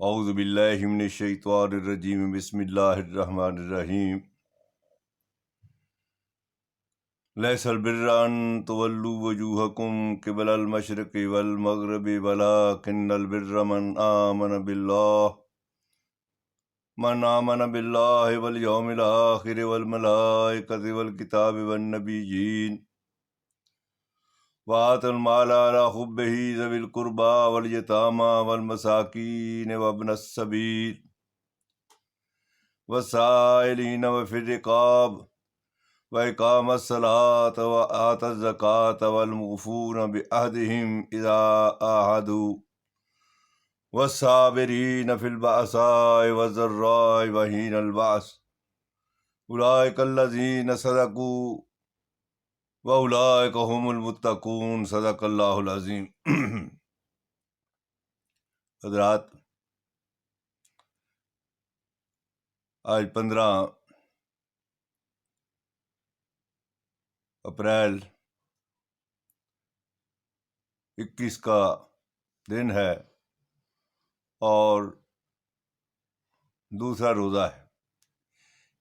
اعوذ باللہ من الشیطان الرجیم بسم اللہ الرحمن الرحیم لیس البر ان تولوا وجوہکم قبل المشرق والمغرب ولکن البر من آمن باللہ والیوم الآخر والملائکۃ والکتاب والنبیین وآتوا المال علی حبہ ذوی القربى والیتامى والمساکین وابن السبیل والسائلین وفی الرقاب وإقام الصلاة وآتى الزکاة والموفون بعہدہم اذا عاہدوا والصابرین فی البأساء والضراء وحین البأس اولئک الذین صدقوا وَأُولَٰئِكَ هُمُ الْمُتَّقُونَ صدق اللہ العظیم۔ حضرات، آج 15 اپریل 21 کا دن ہے اور دوسرا روزہ ہے۔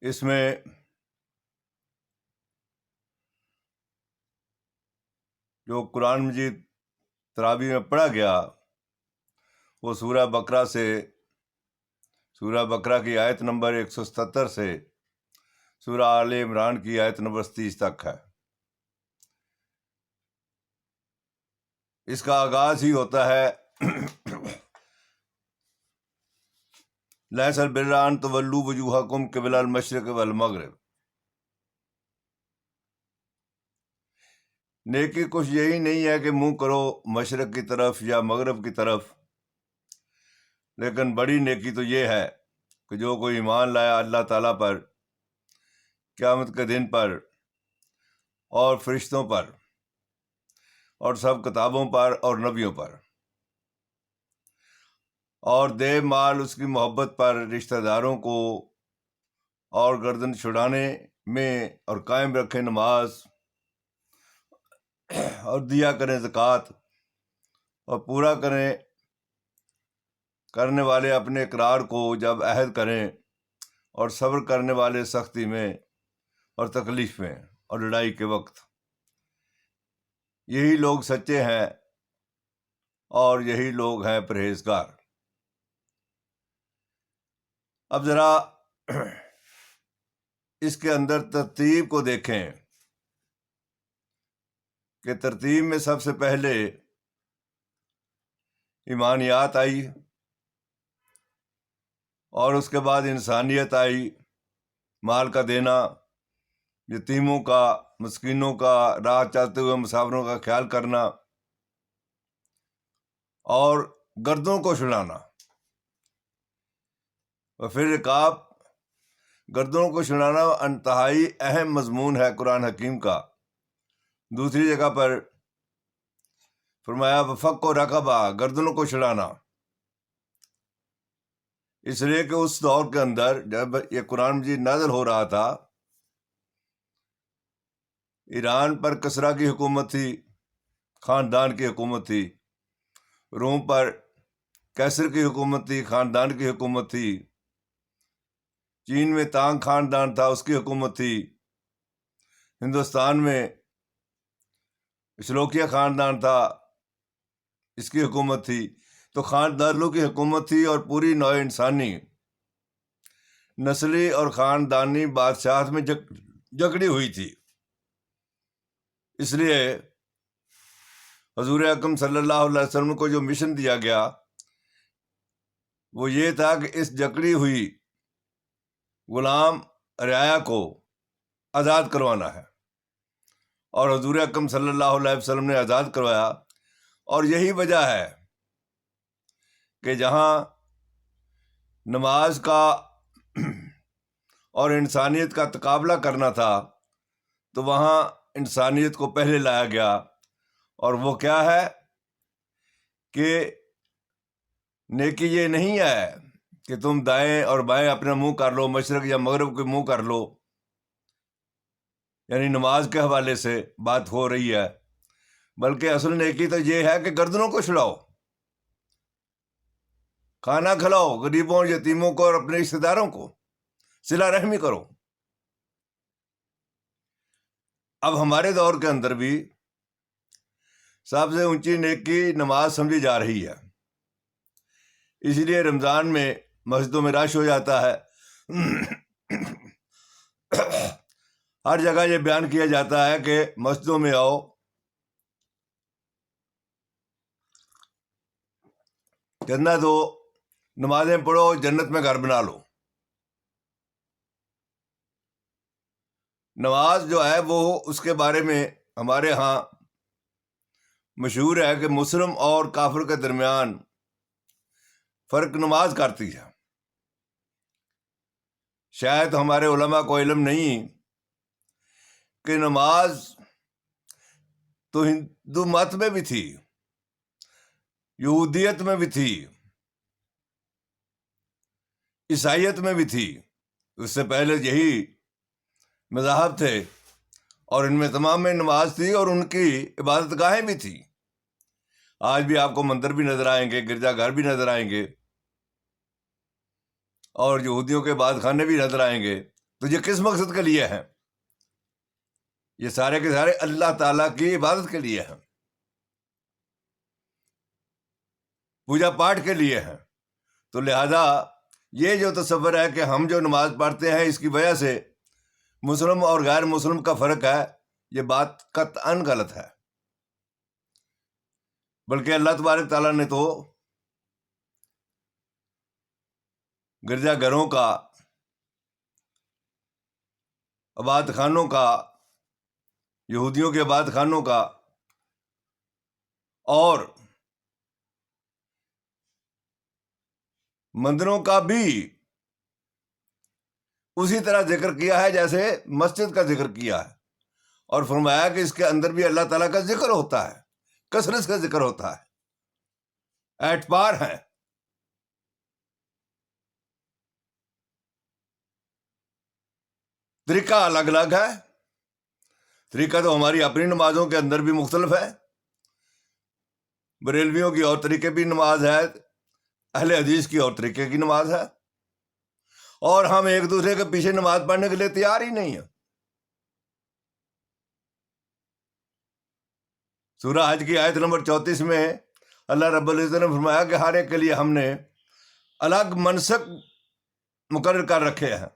اس میں جو قرآن مجید تراویح میں پڑھا گیا وہ سورہ بقرہ کی آیت نمبر 177 سے سورہ آل عمران کی آیت نمبر 30 تک ہے۔ اس کا آغاز ہی ہوتا ہے لیس البر ان تولوا وجوہکم قبل المشرق والمغرب۔ نیکی کچھ یہی نہیں ہے کہ منہ کرو مشرق کی طرف یا مغرب کی طرف، لیکن بڑی نیکی تو یہ ہے کہ جو کوئی ایمان لایا اللہ تعالیٰ پر، قیامت کے دن پر اور فرشتوں پر اور سب کتابوں پر اور نبیوں پر، اور دے مال اس کی محبت پر رشتہ داروں کو، اور گردن چھڑانے میں اور قائم رکھے نماز، اور دیا کریں زکوٰۃ، اور پورا کرنے والے اپنے اقرار کو جب عہد کریں، اور صبر کرنے والے سختی میں اور تکلیف میں اور لڑائی کے وقت۔ یہی لوگ سچے ہیں اور یہی لوگ ہیں پرہیزگار۔ اب ذرا اس کے اندر ترتیب کو دیکھیں کہ ترتیب میں سب سے پہلے ایمانیات آئی، اور اس کے بعد انسانیت آئی، مال کا دینا، یتیموں کا، مسکینوں کا، راہ چلتے ہوئے مسافروں کا خیال کرنا، اور گردوں کو چھڑانا۔ اور پھر رقاب، گردوں کو چھڑانا انتہائی اہم مضمون ہے قرآن حکیم کا۔ دوسری جگہ پر فرمایا فک و رقبہ، گردنوں کو چھڑانا، اس لیے کہ اس دور کے اندر جب یہ قرآن مجید نازل ہو رہا تھا، ایران پر کسریٰ کی حکومت تھی، خاندان کی حکومت تھی، روم پر کیسر کی حکومت تھی، خاندان کی حکومت تھی، چین میں تانگ خاندان تھا، اس کی حکومت تھی، ہندوستان میں شلوکیہ خاندان تھا، اس کی حکومت تھی۔ تو خاندانوں کی حکومت تھی، اور پوری نوع انسانی نسلی اور خاندانی بادشاہت میں جکڑی ہوئی تھی۔ اس لیے حضور اکرم صلی اللہ علیہ وسلم کو جو مشن دیا گیا وہ یہ تھا کہ اس جکڑی ہوئی غلام رعایا کو آزاد کروانا ہے، اور حضور اکرم صلی اللہ علیہ وسلم نے آزاد کروایا۔ اور یہی وجہ ہے کہ جہاں نماز کا اور انسانیت کا تقابلہ کرنا تھا تو وہاں انسانیت کو پہلے لایا گیا، اور وہ کیا ہے کہ نیکی یہ نہیں ہے کہ تم دائیں اور بائیں اپنا منہ کر لو، مشرق یا مغرب کے منہ کر لو، یعنی نماز کے حوالے سے بات ہو رہی ہے، بلکہ اصل نیکی تو یہ ہے کہ گردنوں کو چھڑاؤ۔ کھانا کھلاؤ غریبوں یتیموں کو اور اپنے رشتے داروں کو، صلہ رحمی کرو۔ اب ہمارے دور کے اندر بھی سب سے اونچی نیکی نماز سمجھی جا رہی ہے، اس لیے رمضان میں مسجدوں میں رش ہو جاتا ہے۔ ہر جگہ یہ بیان کیا جاتا ہے کہ مسجدوں میں آؤ، چندہ دو، نمازیں پڑھو، جنت میں گھر بنا لو۔ نماز جو ہے وہ اس کے بارے میں ہمارے ہاں مشہور ہے کہ مسلم اور کافر کے درمیان فرق نماز کرتی ہے۔ شاید ہمارے علماء کو علم نہیں کہ نماز تو ہندو مت میں بھی تھی، یہودیت میں بھی تھی، عیسائیت میں بھی تھی، اس سے پہلے یہی مذاہب تھے، اور ان میں تمام میں نماز تھی اور ان کی عبادت گاہیں بھی تھی۔ آج بھی آپ کو مندر بھی نظر آئیں گے، گرجا گھر بھی نظر آئیں گے، اور یہودیوں کے عبادت خانے بھی نظر آئیں گے۔ تو یہ کس مقصد کے لیے ہیں؟ یہ سارے کے سارے اللہ تعالیٰ کی عبادت کے لیے ہیں، پوجا پاٹ کے لیے ہیں۔ تو لہذا یہ جو تصور ہے کہ ہم جو نماز پڑھتے ہیں اس کی وجہ سے مسلم اور غیر مسلم کا فرق ہے، یہ بات قطعاً غلط ہے۔ بلکہ اللہ تبارک تعالیٰ نے تو گرجا گھروں کا، عبادت خانوں کا، یہودیوں کے عبادت خانوں کا اور مندروں کا بھی اسی طرح ذکر کیا ہے جیسے مسجد کا ذکر کیا ہے، اور فرمایا کہ اس کے اندر بھی اللہ تعالیٰ کا ذکر ہوتا ہے، کثرت کا ذکر ہوتا ہے، اعتبار ہے۔ طریقہ الگ الگ ہے، طریقہ تو ہماری اپنی نمازوں کے اندر بھی مختلف ہے۔ بریلویوں کی اور طریقے بھی نماز ہے، اہل حدیث کی اور طریقے کی نماز ہے، اور ہم ایک دوسرے کے پیچھے نماز پڑھنے کے لیے تیار ہی نہیں ہیں۔ سورہ حج کی آیت نمبر 34 میں اللہ رب العزت نے فرمایا کہ ہر ایک کے لیے ہم نے الگ منسک مقرر کر رکھے ہیں،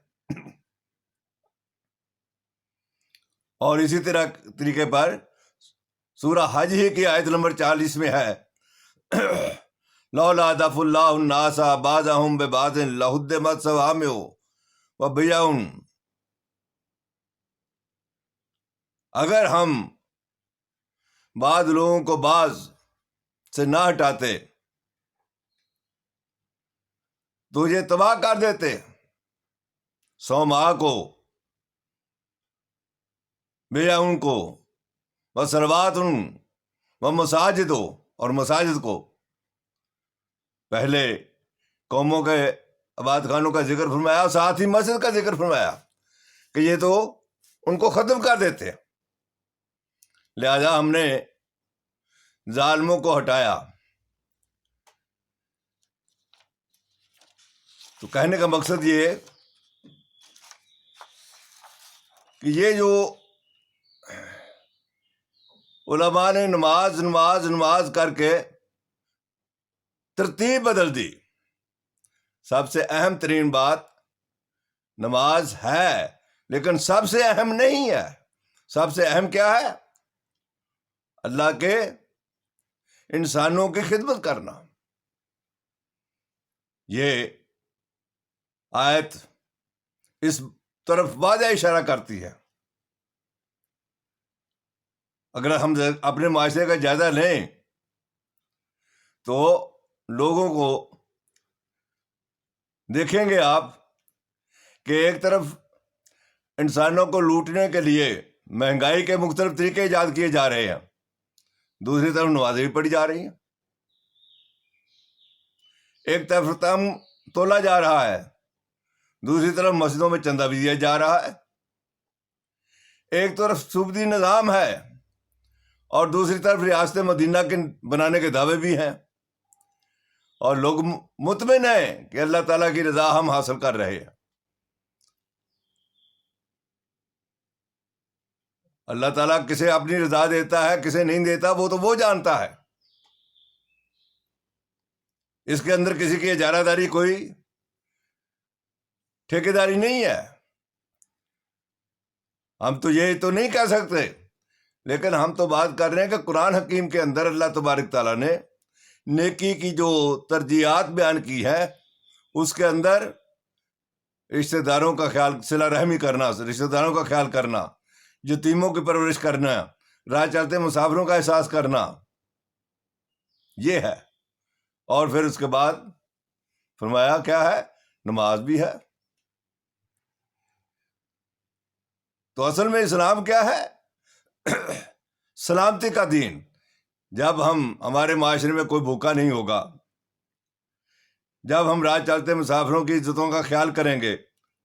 اور اسی طریقے پر سورہ حج ہی کی آیت نمبر 40 میں ہے لولا دفع اللہ الناس بعضهم ببعض لہدمت صوامع وبیع، اگر ہم بعض لوگوں کو بعض سے نہ ہٹاتے تو یہ تباہ کر دیتے صومعہ کو، بیع کو، وصلوات ومساجد، اور مساجد کو۔ پہلے قوموں کے عبادت خانوں کا ذکر فرمایا، ساتھ ہی مسجد کا ذکر فرمایا کہ یہ تو ان کو ختم کر دیتے۔ لہذا ہم نے ظالموں کو ہٹایا۔ تو کہنے کا مقصد یہ کہ یہ جو علماء نے نماز نماز نماز کر کے ترتیب بدل دی، سب سے اہم ترین بات نماز ہے، لیکن سب سے اہم نہیں ہے۔ سب سے اہم کیا ہے؟ اللہ کے انسانوں کی خدمت کرنا۔ یہ آیت اس طرف واضح اشارہ کرتی ہے۔ اگر ہم اپنے معاشرے کا جائزہ لیں تو لوگوں کو دیکھیں گے آپ کہ ایک طرف انسانوں کو لوٹنے کے لیے مہنگائی کے مختلف طریقے ایجاد کیے جا رہے ہیں، دوسری طرف نمازیں بھی پڑھی جا رہی ہیں۔ ایک طرف تم تولا جا رہا ہے، دوسری طرف مسجدوں میں چندہ بھی دیا جا رہا ہے۔ ایک طرف صوبتی نظام ہے اور دوسری طرف ریاست مدینہ کے بنانے کے دعوے بھی ہیں، اور لوگ مطمئن ہیں کہ اللہ تعالیٰ کی رضا ہم حاصل کر رہے ہیں. اللہ تعالیٰ کسے اپنی رضا دیتا ہے کسے نہیں دیتا وہ تو وہ جانتا ہے. اس کے اندر کسی کی اجارہ داری کوئی ٹھیکیداری نہیں ہے. ہم تو یہ تو نہیں کہہ سکتے، لیکن ہم تو بات کر رہے ہیں کہ قرآن حکیم کے اندر اللہ تبارک تعالیٰ نے نیکی کی جو ترجیحات بیان کی ہے اس کے اندر رشتہ داروں کا خیال، صلہ رحمی کرنا، رشتہ داروں کا خیال کرنا، یتیموں کی پرورش کرنا، راہ چلتے مسافروں کا احساس کرنا، یہ ہے. اور پھر اس کے بعد فرمایا کیا ہے؟ نماز بھی ہے. تو اصل میں اسلام کیا ہے؟ سلامتی کا دین. جب ہمارے معاشرے میں کوئی بھوکا نہیں ہوگا، جب ہم راہ چلتے مسافروں کی عزتوں کا خیال کریں گے،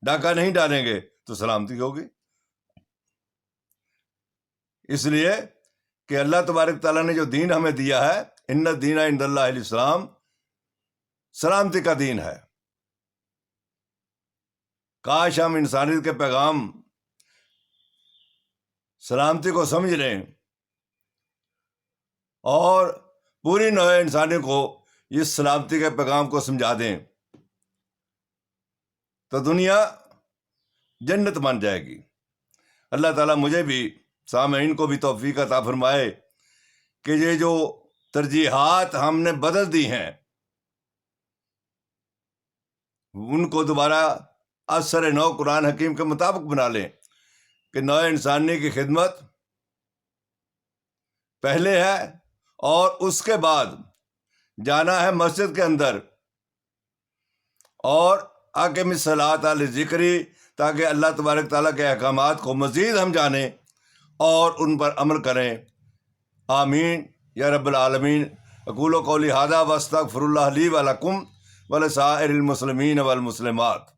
ڈاکہ نہیں ڈالیں گے، تو سلامتی ہوگی. اس لیے کہ اللہ تبارک تعالیٰ نے جو دین ہمیں دیا ہے، ان الدین عند اللہ الاسلام، سلامتی کا دین ہے. کاش ہم انسانیت کے پیغام سلامتی کو سمجھ لیں اور پوری نوع انسانی کو اس سلامتی کے پیغام کو سمجھا دیں تو دنیا جنت بن جائے گی. اللہ تعالیٰ مجھے بھی، سامعین کو بھی توفیق عطا فرمائے کہ یہ جو ترجیحات ہم نے بدل دی ہیں ان کو دوبارہ اثر نو قرآن حکیم کے مطابق بنا لیں کہ نوع انسانی کی خدمت پہلے ہے اور اس کے بعد جانا ہے مسجد کے اندر اور اقیم الصلاۃ علی ذکری، تاکہ اللہ تبارک تعالیٰ کے احکامات کو مزید ہم جانیں اور ان پر عمل کریں. آمین یا رب العالمین. اقول قولی ھذا واستغفر اللہ لی ولکم ولسائر المسلمین والمسلمات.